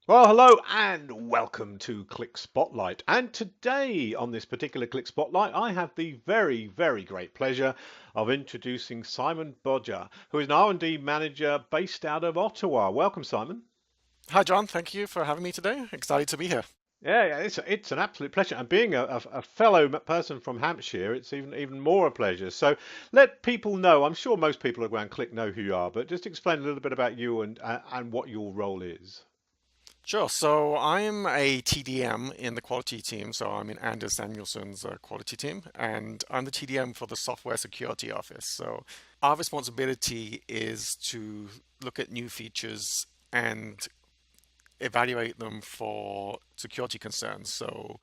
Well, hello and welcome to Qlik Spotlight. And today, on this particular Qlik Spotlight, I have the very, very great pleasure of introducing Simon Bodger, who is an R&D manager based out of Ottawa. Welcome, Simon. Hi, John. Thank you for having me today. Excited to be here. Yeah, it's an absolute pleasure. And being a fellow person from Hampshire, it's even more a pleasure. So let people know. I'm sure most people around Qlik know who you are, but just explain a little bit about you and what your role is. Sure. So I'm a TDM in the quality team. So I'm in Anders Samuelson's quality team, and I'm the TDM for the software security office. So our responsibility is to look at new features and evaluate them for security concerns. So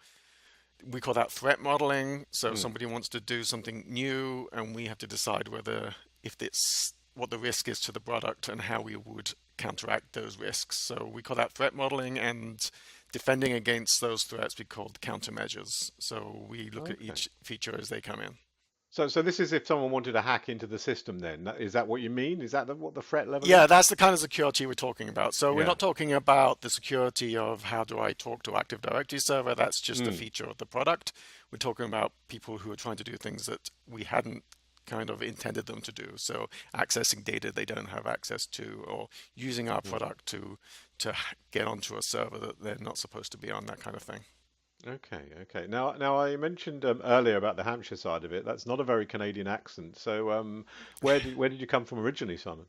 we call that threat modeling. So Hmm. somebody wants to do something new, and we have to decide whether if it's what the risk is to the product and how we would counteract those risks. So we call that threat modeling, and defending against those threats we call countermeasures. So we look at Okay. each feature as they come in. So this is if someone wanted to hack into the system then. Is that what you mean? Is that what the threat level Yeah, is? that's the kind of security we're talking about. So we're Yeah. not talking about the security of how do I talk to Active Directory server. That's just a Mm. feature of the product. We're talking about people who are trying to do things that we hadn't kind of intended them to do. So accessing data they don't have access to, or using our Hmm. product to get onto a server that they're not supposed to be on, that kind of thing. Okay, okay. Now I mentioned earlier about the Hampshire side of it. That's not a very Canadian accent. So where did you come from originally, Simon?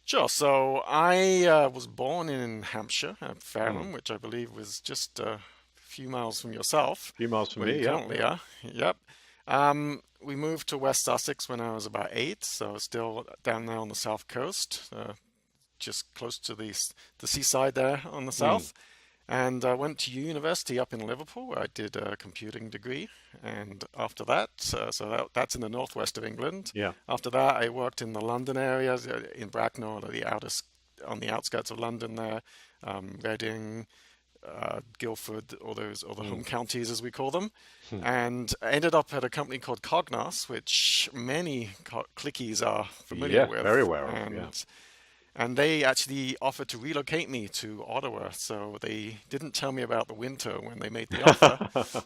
Sure. So I was born in Hampshire at Mm. Fareham, which I believe was just a few miles from yourself, A few miles from where you me. Yeah, currently yeah. are. Yep. We moved to West Sussex when I was about 8, so still down there on the south coast, just close to the seaside there on the Mm. south. And I went to university up in Liverpool, where I did a computing degree. And after that, that's in the northwest of England. Yeah. After that, I worked in the London area, in Bracknell, on the outskirts of London there, Reading, Guildford, all the Mm. home counties as we call them. And I ended up at a company called Cognos, which many clickies are familiar Yes, very with. aware of. Yeah. And they actually offered to relocate me to Ottawa. So they didn't tell me about the winter when they made the offer.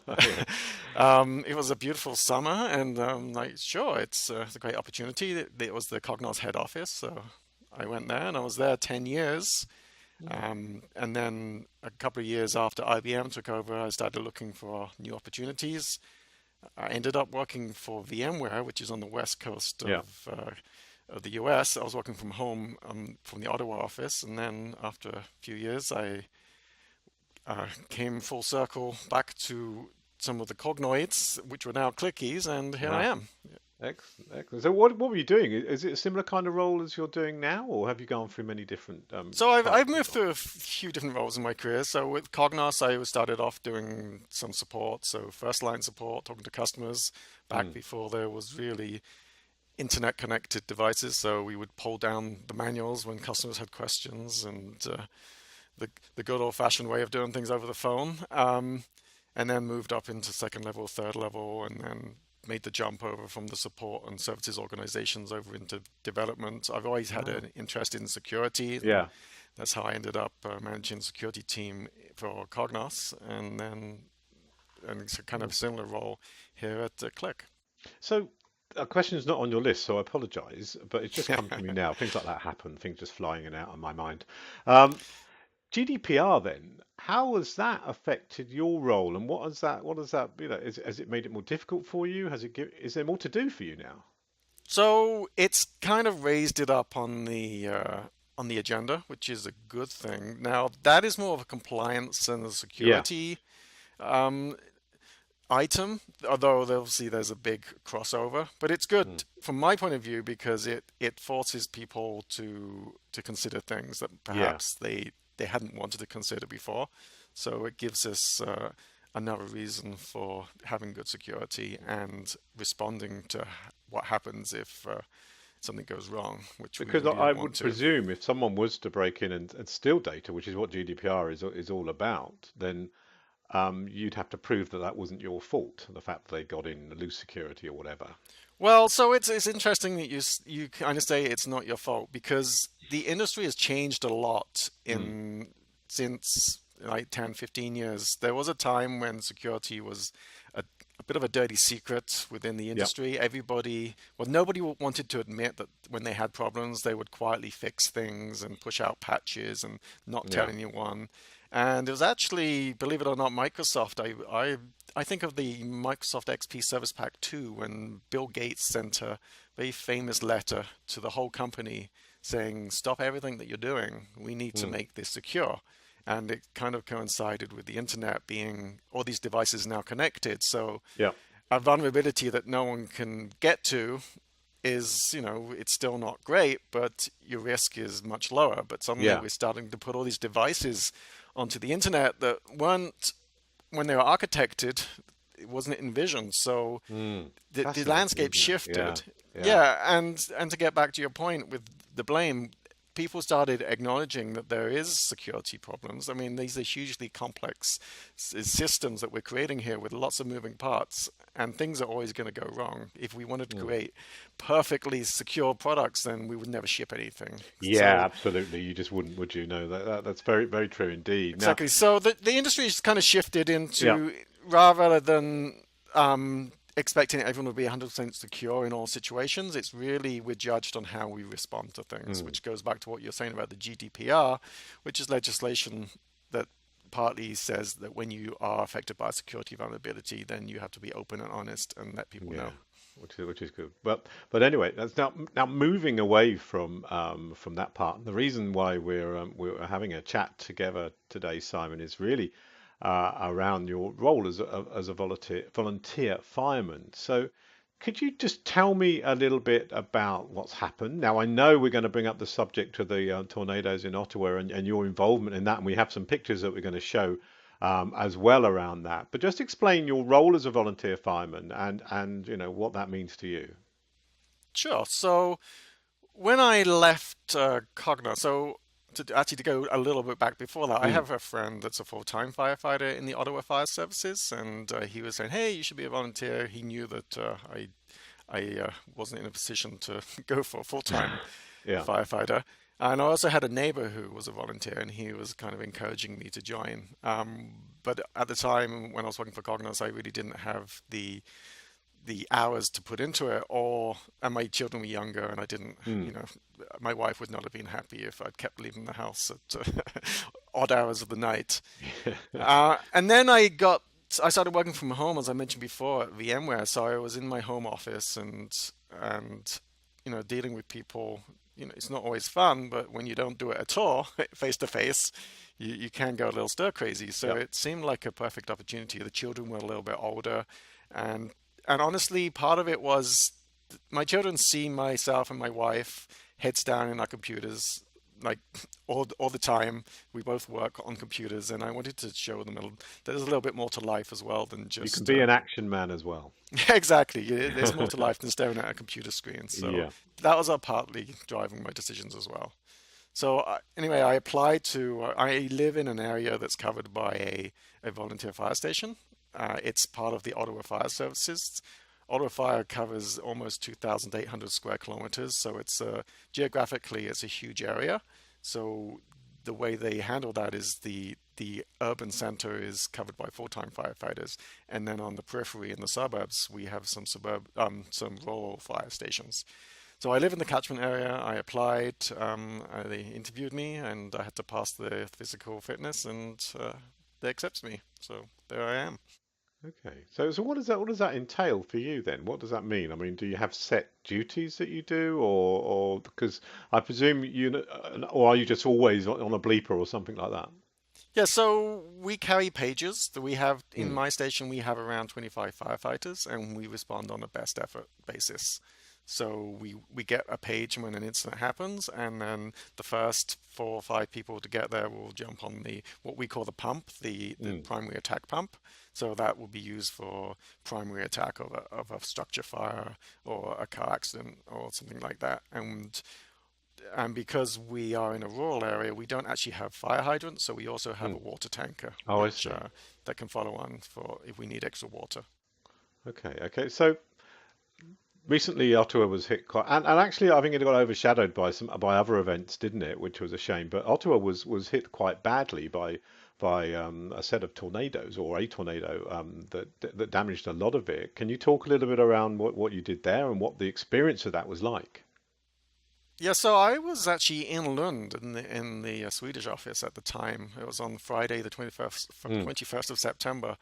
Yeah. It was a beautiful summer, and like, sure, it's a great opportunity. It was the Cognos head office, so I went there, and I was there 10 years. Mm. And then a couple of years after IBM took over, I started looking for new opportunities. I ended up working for VMware, which is on the west coast Yeah. of the US. I was working from home from the Ottawa office, and then after a few years, I came full circle back to some of the cognoids, which were now clickies, and here I Ah, am. excellent, excellent. So what were you doing? Is it a similar kind of role as you're doing now, or have you gone through many different So I've types of moved roles? through a few different roles in my career. So with Cognos, I started off doing some support, so first line support, talking to customers back Mm. before there was really internet connected devices. So we would pull down the manuals when customers had questions, and the good old fashioned way of doing things over the phone. And then moved up into second level, third level, and then made the jump over from the support and services organizations over into development. I've always had Ah, an interest in security, and yeah. that's how I ended up managing the security team for Cognos, and it's a kind Mm. of similar role here at Qlik. So a question is not on your list, so I apologise, but it's just come to me now. Things like that happen. Things just flying in and out of my mind. Um, GDPR then, how has that affected your role, and what has that, has it made it more difficult for you? Is there more to do for you now? So it's kind of raised it up on the agenda, which is a good thing. Now that is more of a compliance and a Yeah. security um, item, although obviously there's a big crossover. But it's good Mm. from my point of view because it forces people to consider things that Yeah. perhaps they hadn't wanted to consider before. So it gives us another reason for having good security and responding to what happens if something goes wrong, which we Because really I don't want would to. presume if someone was to break in and steal data, which is what GDPR is all about, then you'd have to prove that that wasn't your fault, the fact that they got in loose security or whatever. Well, so it's interesting that you kind of say it's not your fault because the industry has changed a lot Mm. in since like 10, 15 years. There was a time when security was a bit of a dirty secret within the Yeah. industry. Everybody, well, nobody wanted to admit that when they had problems, they would quietly fix things and push out patches and not tell Yeah. anyone. And it was actually, believe it or not, Microsoft. I think of the Microsoft XP Service Pack 2 when Bill Gates sent a very famous letter to the whole company saying, stop everything that you're doing. We need to Mm. make this secure. And it kind of coincided with the internet being all these devices now connected. So Yeah. a vulnerability that no one can get to is, it's still not great, but your risk is much lower. But suddenly Yeah. we're starting to put all these devices onto the internet that weren't, when they were architected, it wasn't envisioned. So Mm. the Fascinating, landscape isn't it? Yeah. shifted. Yeah. Yeah, and to get back to your point with the blame, people started acknowledging that there is security problems. I mean, these are hugely complex systems that we're creating here with lots of moving parts, and things are always going to go wrong. If we wanted to Mm. create perfectly secure products, then we would never ship anything. Yeah, So absolutely. You just wouldn't, would you? No, that's very, very true indeed. Now, exactly. So the industry has kind of shifted yeah. into rather than expecting everyone to be 100% secure in all situations, it's really we're judged on how we respond to things, Mm. which goes back to what you're saying about the GDPR, which is legislation that partly says that when you are affected by a security vulnerability, then you have to be open and honest and let people Yeah, know. which is good. But anyway, that's now moving away from that part. The reason why we're having a chat together today, Simon, is really around your role as a volunteer fireman. So could you just tell me a little bit about what's happened? Now, I know we're going to bring up the subject of the tornadoes in Ottawa and your involvement in that, and we have some pictures that we're going to show as well around that. But just explain your role as a volunteer fireman and what that means to you. Sure. So when I left Cogna, so to go a little bit back before that, I Mm. have a friend that's a full-time firefighter in the Ottawa Fire Services, and he was saying, "Hey, you should be a volunteer." He knew that I wasn't in a position to go for a full-time Yeah. firefighter, and I also had a neighbor who was a volunteer, and he was kind of encouraging me to join. But at the time when I was working for Cognos, I really didn't have the hours to put into it, or and my children were younger, and I didn't, Mm. my wife would not have been happy if I'd kept leaving the house at odd hours of the night. And then I started working from home, as I mentioned before, at VMware. So I was in my home office and dealing with people. It's not always fun, but when you don't do it at all, face to face, you can go a little stir crazy. So Yeah. it seemed like a perfect opportunity. The children were a little bit older, and and honestly, part of it was my children see myself and my wife heads down in our computers like all the time. We both work on computers, and I wanted to show them there's a little bit more to life as well than You can just be an action man as well. exactly. There's more to life than staring at a computer screen. So Yeah. that was partly driving my decisions as well. So anyway, I applied to. I live in an area that's covered by a volunteer fire station. It's part of the Ottawa Fire Services. Ottawa Fire covers almost 2,800 square kilometers, so it's geographically it's a huge area. So the way they handle that is the urban center is covered by full-time firefighters, and then on the periphery in the suburbs we have some rural fire stations. So I live in the catchment area. I applied. They interviewed me, and I had to pass the physical fitness, and they accepted me. So there I am. Okay. So what does that entail for you then? What does that mean? I mean, do you have set duties that you do, or because I presume or are you just always on a bleeper or something like that? Yeah, so we carry pages. We have in Hmm. my station we have around 25 firefighters, and we respond on a best effort basis. So we get a page when an incident happens, and then the first 4 or 5 people to get there will jump on the what we call the pump, the Hmm. primary attack pump. So that will be used for primary attack of a structure fire or a car accident or something like that. And because we are in a rural area, we don't actually have fire hydrants, so we also have Hmm. a water tanker, Oh, I which see. that can follow on for if we need extra water. Okay. Okay. So Recently, Ottawa was hit quite, and actually, I think it got overshadowed by some by other events, didn't it? Which was a shame. But Ottawa was hit quite badly by a set of tornadoes or a tornado that damaged a lot of it. Can you talk a little bit around what you did there and what the experience of that was like? Yeah, so I was actually in Lund in the Swedish office at the time. It was on Friday, the Mm, 21st of September,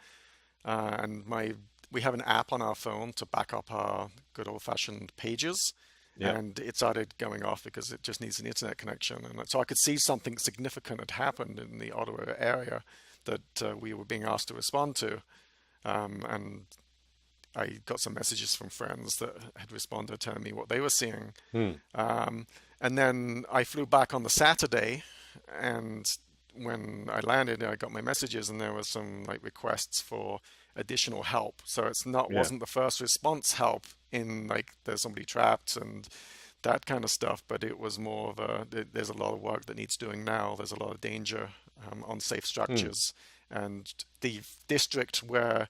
and my we have an app on our phone to back up our good old-fashioned pages, yeah. and it started going off because it just needs an internet connection. And so I could see something significant had happened in the Ottawa area that we were being asked to respond to. And I got some messages from friends that had responded telling me what they were seeing. Mm, Um, and then I flew back on the Saturday, and when I landed, I got my messages, and there was some like requests for additional help. So it's not yeah. wasn't the first response help in like there's somebody trapped and that kind of stuff, but it was more of there's a lot of work that needs doing now. There's a lot of danger on safe Mm, structures, and the district where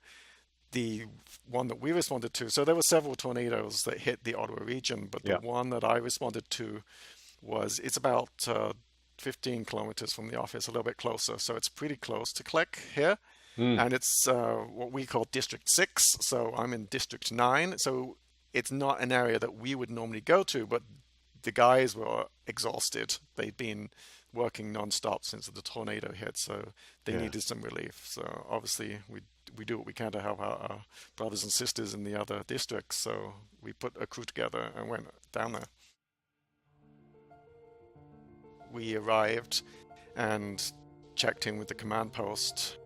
the one that we responded to. So there were several tornadoes that hit the Ottawa region, but the yeah. one that I responded to was it's about 15 kilometers from the office, a little bit closer. So it's pretty close to Qlik here, Mm, and it's what we call District 6. So I'm in District 9. So it's not an area that we would normally go to, but the guys were exhausted. They'd been working nonstop since the tornado hit, so they yeah. needed some relief. So obviously we do what we can to help our brothers and sisters in the other districts. So we put a crew together and went down there. We arrived and checked in with the command post.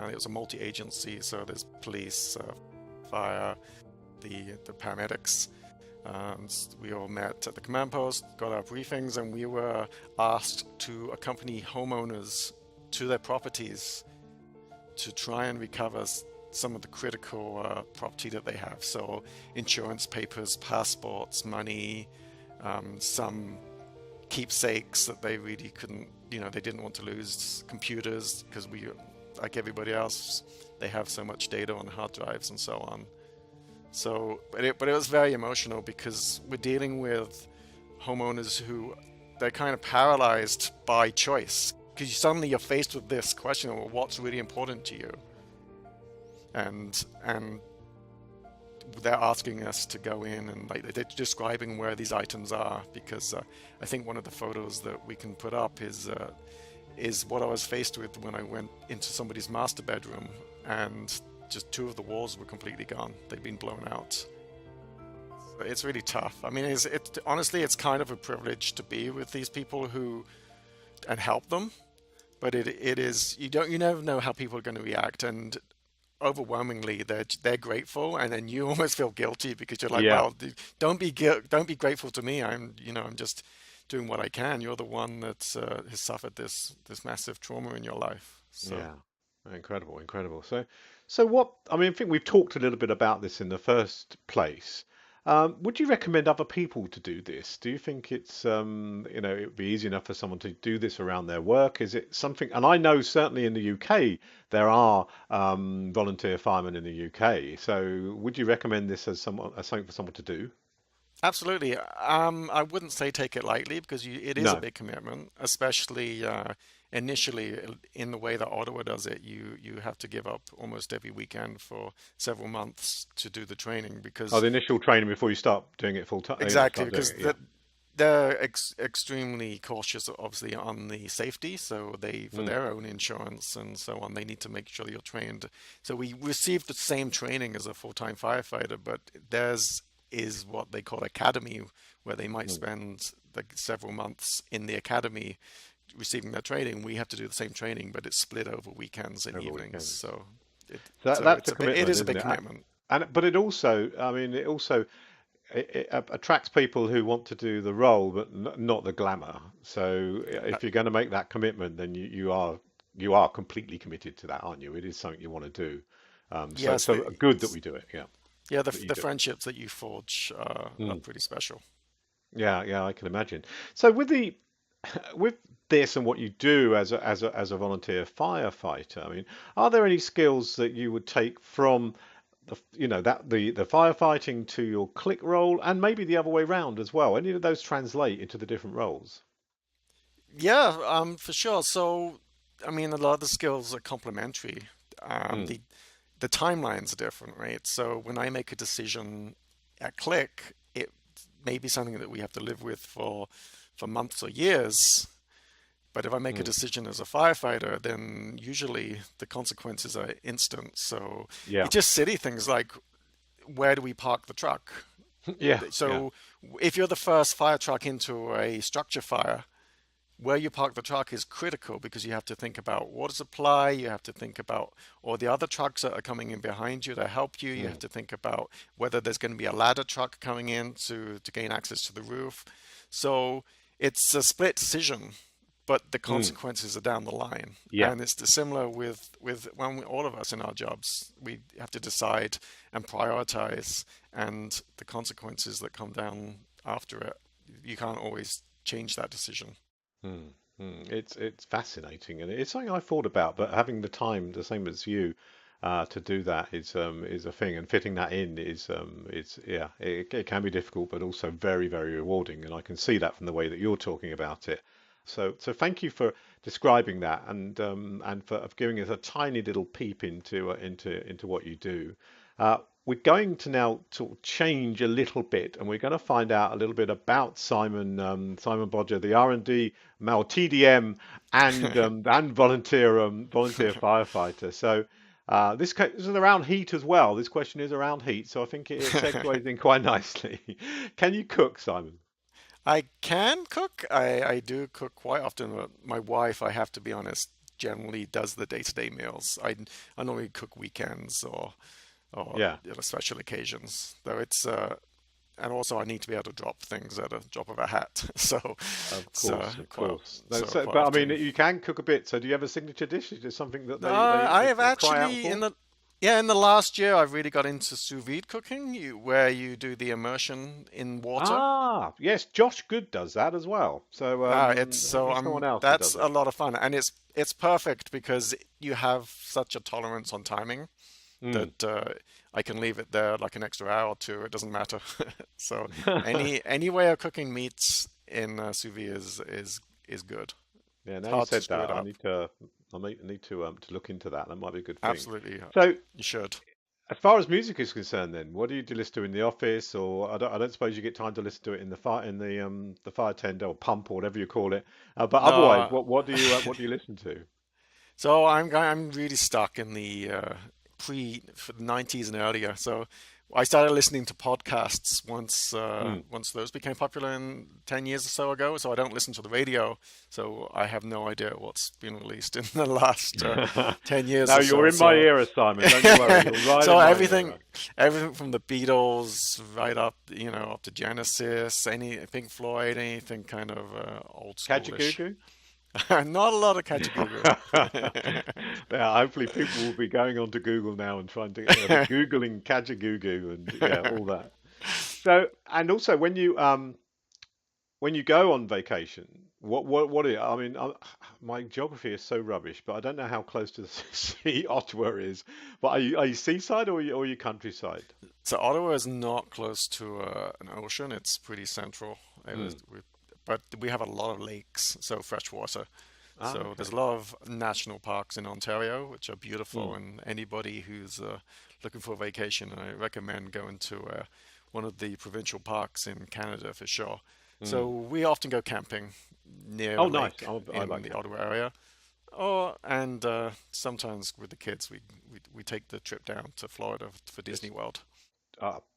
It was a multi-agency, so there's police, fire, the paramedics. We all met at the command post, got our briefings, and we were asked to accompany homeowners to their properties to try and recover some of the critical property that they have. So, insurance papers, passports, money, some keepsakes that they really couldn't, they didn't want to lose, computers, because we, like everybody else, they have so much data on hard drives and so on. So, but it was very emotional because we're dealing with homeowners who they're kind of paralyzed by choice because suddenly you're faced with this question of, well, what's really important to you, and they're asking us to go in and like they're describing where these items are because I think one of the photos that we can put up is what I was faced with when I went into somebody's master bedroom and just two of the walls were completely gone. They'd been blown out. It's really tough. I mean, honestly, it's kind of a privilege to be with these people who and help them, but it is you never know how people are going to react, and overwhelmingly they're grateful, and then you almost feel guilty because you're like, Yeah. well, don't be grateful to me. I'm just doing what I can. You're the one that has suffered this massive trauma in your life. So Yeah, incredible, incredible. So what? I mean, I think we've talked a little bit about this in the first place. Would you recommend other people to do this? Do you think it would be easy enough for someone to do this around their work? Is it something? And I know certainly in the UK there are volunteer firemen in the UK. So would you recommend this as something for someone to do? absolutely. I wouldn't say take it lightly because it is a No. big commitment, especially initially in the way that Ottawa does it. You have to give up almost every weekend for several months to do the training Oh, because the initial training before you start doing it full time. exactly Start doing because it. Yeah. they're extremely cautious, obviously, on the safety. So for Mm, their own insurance and so on, they need to make sure you're trained. So we received the same training as a full-time firefighter, but theirs is what they call academy, where they might mm. spend like several months in the academy receiving their training. We have to do the same training, but it's split over weekends and Over evenings. weekends. So it, So so that's it's a a bit, it commitment, is a isn't big it? commitment. But it also, I mean, it attracts people who want to do the role, but not the glamour. So Uh, if you're going to make that commitment, then you are completely committed to that, aren't you? It is something you want to do. So yes, so good that we do it. Yeah, yeah, that you the do it. friendships that you forge are Mm. pretty special. Yeah, yeah, I can imagine. So with this and what you do as a volunteer firefighter, I mean, are there any skills that you would take from the firefighting to your Qlik role, and maybe the other way round as well. Any of those translate into the different roles? Yeah, for sure. So, I mean, a lot of the skills are complementary. Um, Mm, the the timelines are different, right? So when I make a decision at Qlik, it may be something that we have to live with for months or years. But if I make a mm, decision as a firefighter, then usually the consequences are instant. So yeah, it's just silly things like where do we park the truck? yeah, yeah. So if you're the first fire truck into a structure fire, where you park the truck is critical because you have to think about water supply, you have to think about all the other trucks that are coming in behind you to help you. You have Mm, to think about whether there's going to be a ladder truck coming in to gain access to the roof. So it's a split decision, but the mm, consequences are down the line. yeah. And it's similar with when all of us in our jobs, we have to decide and prioritize, and the consequences that come down after it, you can't always change that decision. Mm, it's fascinating, and it's something I thought about, but having the time, the same as you, to do that is a thing, and fitting that in is yeah, it can be difficult, but also very, very rewarding, and I can see that from the way that you're talking about it. So thank you for describing that, and for giving us a tiny little peep into what you do. We're going to now sort of change a little bit, and we're going to find out a little bit about Simon Bodger, the R&D, Mal TDM, and volunteer firefighter. So this is around heat as well. This question is around heat, so I think it segues in quite nicely. Can you cook, Simon? I can cook. I do cook quite often. But my wife, I have to be honest, generally does the day-to-day meals. I normally cook weekends or Yeah, special occasions. Though and also I need to be able to drop things at a drop of a hat. So of it's course, of quite course. No, so so, quite but I mean, often. you can cook a bit. So do you have a signature dish? Is it something that they I have cry out actually for? in the last year I've really got into sous-vide cooking, where you do the immersion in water. Ah, yes, Josh Good does that as well. So It's I think so there's someone else who that's does a it. lot of fun, and it's perfect because you have such a tolerance on timing Mm. that I can leave it there like an extra hour or two. It doesn't matter. So any way of cooking meats in sous vide is good. Yeah, It's now you hard to said screw that, it up. I might need to look into that. That might be a good thing. Absolutely, So, you should. as far as music is concerned, then, what do you listen to in the office, or I don't suppose you get time to listen to it in the fire tender or pump or whatever you call it. But otherwise, No, what do you listen to? so I'm really stuck in the pre for the 90s and earlier. So I started listening to podcasts Mm. once those became popular in 10 years or so ago. So I don't listen to the radio. So I have no idea what's been released in the last 10 years Now or you're so. in my So era, Simon. Don't you worry. You're right so in my era. everything from the Beatles right up, up to Genesis, any Pink Floyd, anything kind of old schoolish. Kajagoogoo? Not a lot of Kajagoogoo. Yeah, hopefully people will be going on to Google now and trying to they'll be Googling Kajagoogoo and yeah, all that. So, and also when you go on vacation, what are you, I mean, my geography is so rubbish, but I don't know how close to the sea Ottawa is. But are you seaside or are you countryside? So Ottawa is not close to an ocean. It's pretty central. Hmm. But we have a lot of lakes, so fresh water. Ah, So there's okay. a lot of national parks in Ontario, which are Hmm. beautiful. And anybody who's looking for a vacation, I recommend going to one of the provincial parks in Canada for sure. Hmm. So we often go camping near a Oh, nice. lake I in like the camping. Ottawa area. And sometimes with the kids, we take the trip down to Florida for Disney Just World.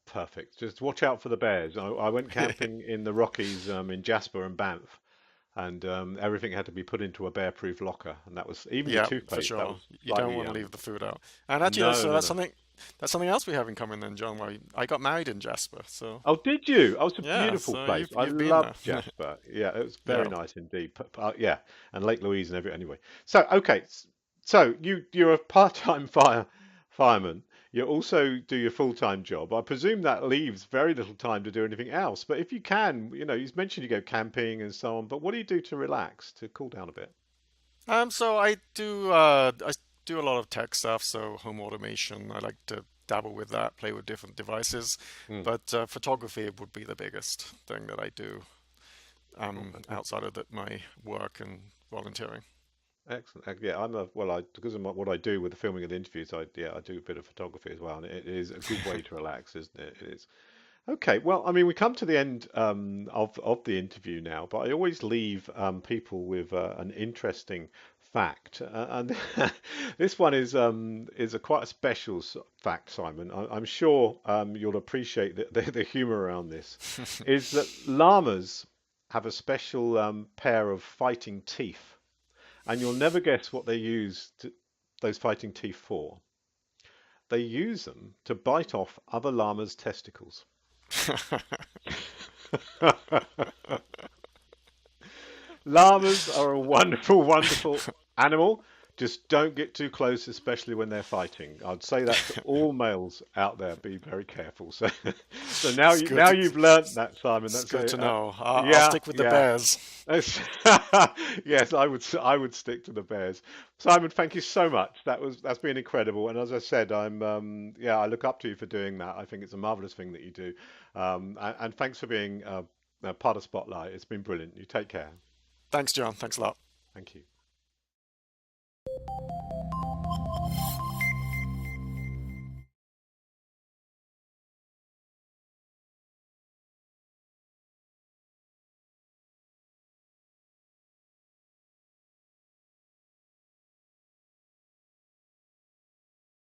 perfect. Just watch out for the bears. I went camping in the Rockies in Jasper and Banff, and everything had to be put into a bear-proof locker, and that was even your Yeah, for toothpaste. That sure. was You don't slightly want to leave the food out. And actually, no, so no, no. that's something else we have in common then, John. I got married in Jasper, so Oh, did you? Oh, it's a yeah. beautiful So place. I you've been there. loved Jasper. Yeah, it was very Yeah. nice indeed. Yeah, and Lake Louise and everything. Anyway, so okay, so you're a part-time fireman. You also do your full-time job. I presume that leaves very little time to do anything else. But if you can, you mentioned you go camping and so on. But what do you do to relax, to cool down a bit? So I do a lot of tech stuff. So home automation. I like to dabble with that, play with different devices. Mm. But photography would be the biggest thing that I do Oh, fantastic. outside of my work and volunteering. Excellent. Yeah, because of what I do with the filming of the interviews, I do a bit of photography as well, and it is a good way to relax, isn't it? It is. Okay, well, I mean, we come to the end of the interview now, but I always leave people with an interesting fact, and this one is a quite a special fact, Simon. I'm sure you'll appreciate the humor around this. Is that llamas have a special pair of fighting teeth, and you'll never guess what those fighting teeth for. They use them to bite off other llamas' testicles. Llamas are a wonderful, wonderful animal. Just don't get too close, especially when they're fighting. I'd say that to all males out there. Be very careful. So, so It's now good. you've learnt that, Simon. It's That's good to know. I'll yeah, stick with the yeah. bears. That's- yes, I would stick to the Bears. Simon, thank you so much. That's been incredible. And as I said, I look up to you for doing that. I think it's a marvelous thing that you do. And thanks for being a part of Spotlight. It's been brilliant. You take care. Thanks, John. Thanks a lot. Thank you.